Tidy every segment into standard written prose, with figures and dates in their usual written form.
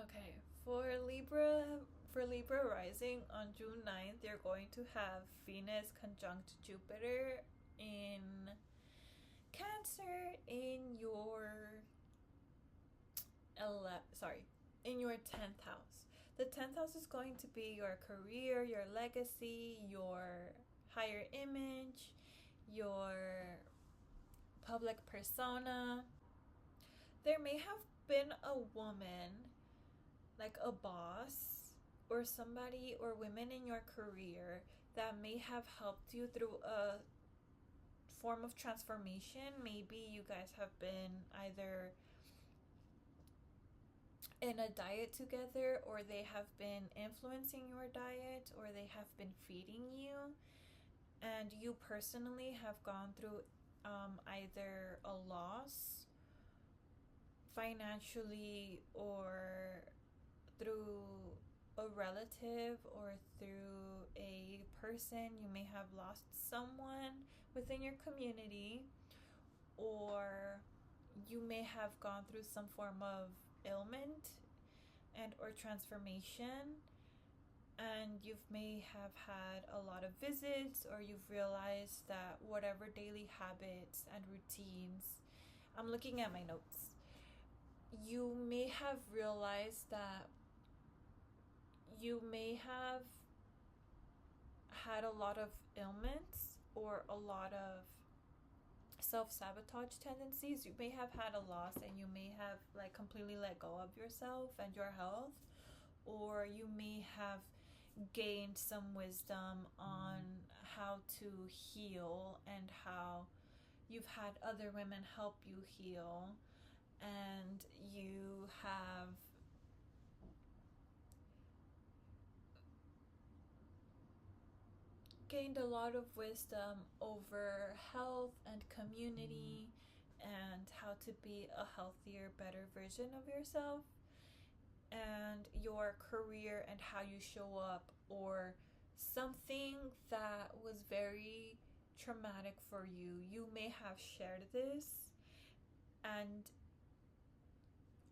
Okay, for Libra rising on June 9th, you're going to have Venus conjunct Jupiter in Cancer in your in your 10th house. The 10th house is going to be your career, your legacy, your higher image, your public persona. There may have been a woman, like a boss or somebody or women in your career that may have helped you through a form of transformation. Maybe you guys have been either in a diet together, or they have been influencing your diet, or they have been feeding you, and you personally have gone through either a loss financially, or through a relative, or through a person. You may have lost someone within your community, or you may have gone through some form of ailment and or transformation, and you may have had a lot of visits, or you've realized that whatever daily habits and routines, I'm looking at my notes, you may have realized that you may have had a lot of ailments or a lot of self-sabotage tendencies. You may have had a loss, and you may have like completely let go of yourself and your health, or you may have gained some wisdom on how to heal, and how you've had other women help you heal, and you have gained a lot of wisdom over health and community, and how to be a healthier, better version of yourself, and your career and how you show up, or something that was very traumatic for you. You may have shared this, and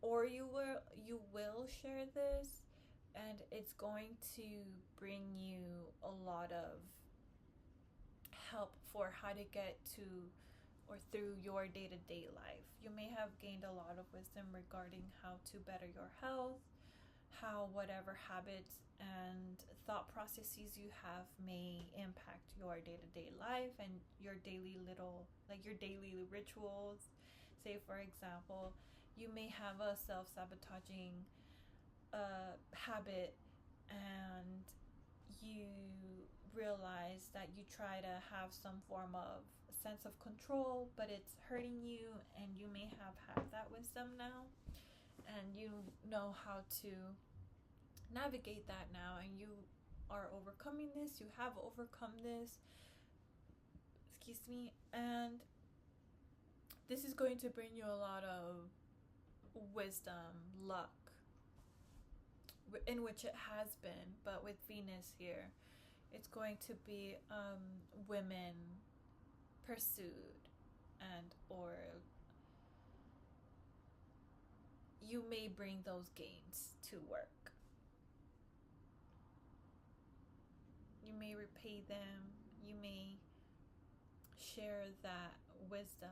or you will share this, and it's going to bring you a lot of help for how to get to or through your day-to-day life. You may have gained a lot of wisdom regarding how to better your health, how whatever habits and thought processes you have may impact your day-to-day life, and your daily rituals. Say, for example, you may have a self-sabotaging habit, and you realize that you try to have some form of sense of control, but it's hurting you, and you may have had that wisdom now, and you know how to navigate that now, and you are overcoming this. You have overcome this, and this is going to bring you a lot of wisdom, luck, in which it has been, but with Venus here, it's going to be women pursued, and or you may bring those gains to work. You may repay them. You may share that wisdom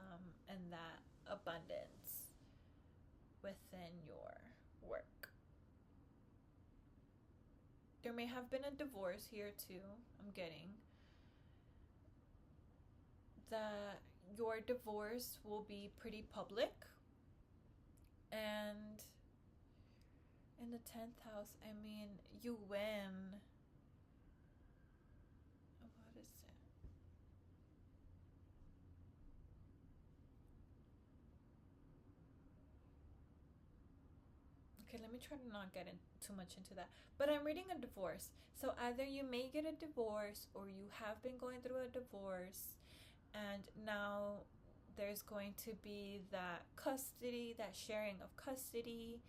and that abundance within your work. There may have been a divorce here too. I'm getting that your divorce will be pretty public. And in the 10th house, I mean, you win. What is it? Okay, let me try to not get too much into that. But I'm reading a divorce. So either you may get a divorce, or you have been going through a divorce, and now there's going to be that custody, that sharing of custody,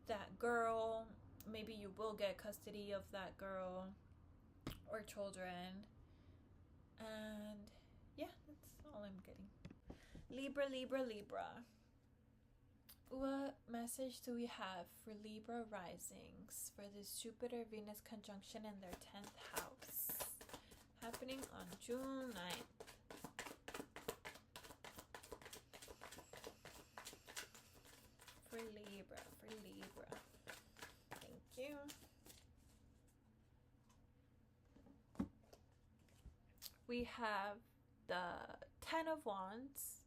that girl. Maybe you will get custody of that girl or children. And yeah, that's all I'm getting. Libra, Libra, Libra. What message do we have for Libra risings for this Jupiter-Venus conjunction in their 10th house, happening on June 9th? For Libra. Thank you. We have the 10 of Wands,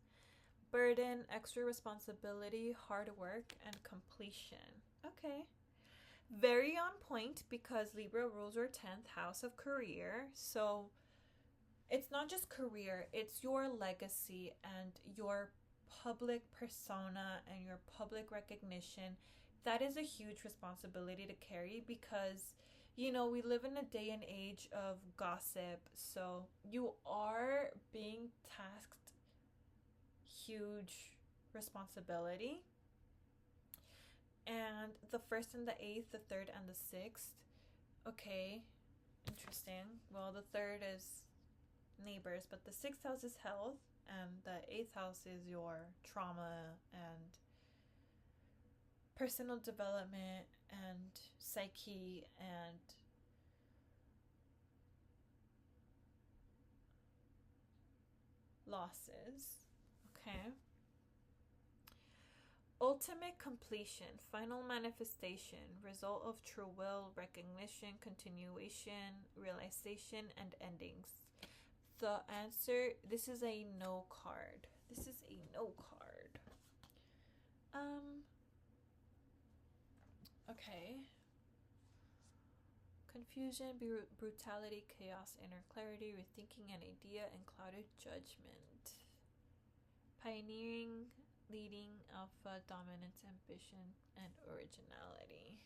burden, extra responsibility, hard work, and completion. Okay. Very on point because Libra rules your 10th house of career. So it's not just career, it's your legacy and your public persona and your public recognition. That is a huge responsibility to carry because, you know, we live in a day and age of gossip. So you are being tasked huge responsibility. And the 1st and the 8th, the 3rd and the 6th. Okay, interesting. Well, the 3rd is neighbors, but the 6th house is health, and the 8th house is your trauma and personal development and psyche and losses. Okay. Ultimate completion, final manifestation, result of true will, recognition, continuation, realization, and endings. The answer, this is a no card. Okay. Confusion, brutality, chaos, inner clarity, rethinking an idea, and clouded judgment. Pioneering, leading, alpha, dominance, ambition, and originality.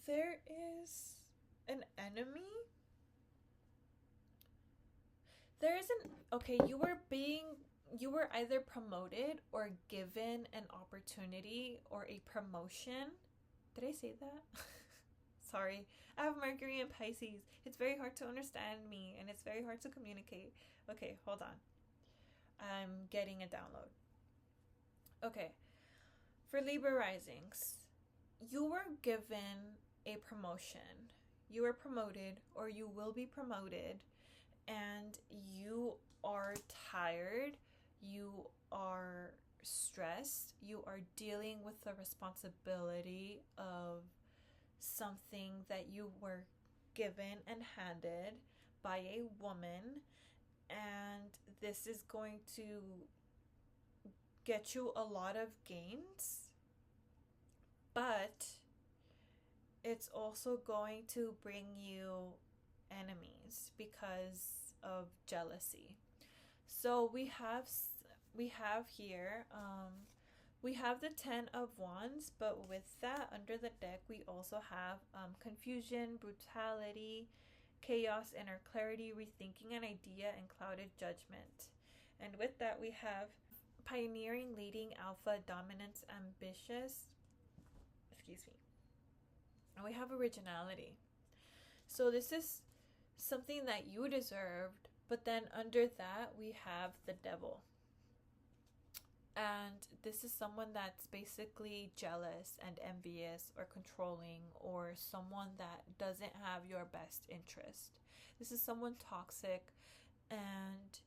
There is an enemy. There is an, okay, you were either promoted or given an opportunity or a promotion. Did I say that? Sorry. I have Mercury in Pisces. It's very hard to understand me and it's very hard to communicate. Okay, hold on. I'm getting a download. Okay. For Libra risings, you were given a promotion. You were promoted or you will be promoted, and you are tired. You are stressed. You are dealing with the responsibility of something that you were given and handed by a woman, and this is going to get you a lot of gains, but it's also going to bring you enemies because of jealousy. So we have here we have the 10 of Wands, but with that under the deck we also have confusion, brutality, chaos, inner clarity, rethinking an idea, and clouded judgment. And with that we have pioneering, leading, alpha, dominance, ambitious, and we have originality. So this is something that you deserved, but then under that we have the devil. And this is someone that's basically jealous and envious or controlling, or someone that doesn't have your best interest. This is someone toxic, and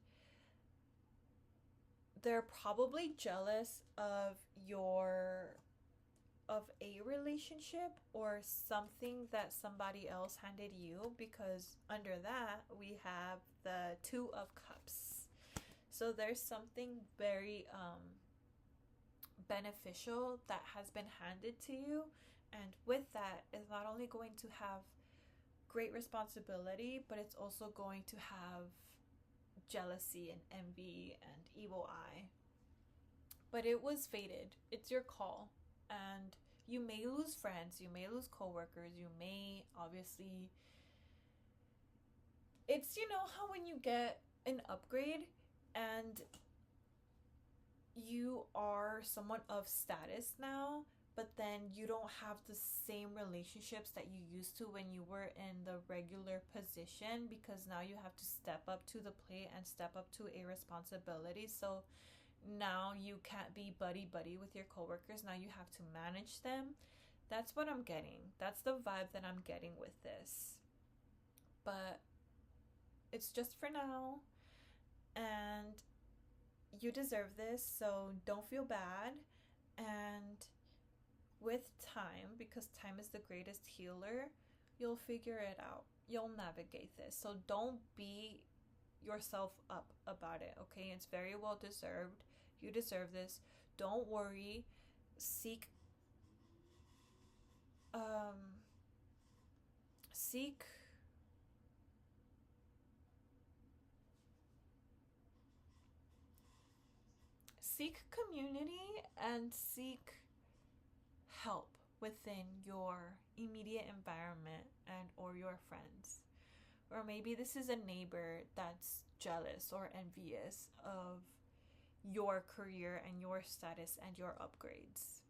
they're probably jealous of a relationship or something that somebody else handed you, because under that we have the 2 of Cups. So there's something very beneficial that has been handed to you, and with that is not only going to have great responsibility, but it's also going to have jealousy and envy and evil eye. But it was fated. It's your call. And you may lose friends, you may lose coworkers, you may obviously, it's, you know how when you get an upgrade and you are someone of status now, but then you don't have the same relationships that you used to when you were in the regular position, because now you have to step up to the plate and step up to a responsibility. So now you can't be buddy with your coworkers. Now you have to manage them. That's what I'm getting. That's the vibe that I'm getting with this. But it's just for now. And you deserve this, so don't feel bad. And with time, because time is the greatest healer, you'll figure it out. You'll navigate this. So don't beat yourself up about it, okay? It's very well deserved. You deserve this. Don't worry. Seek seek seek community and seek help within your immediate environment and or your friends. Or maybe this is a neighbor that's jealous or envious of your career and your status and your upgrades.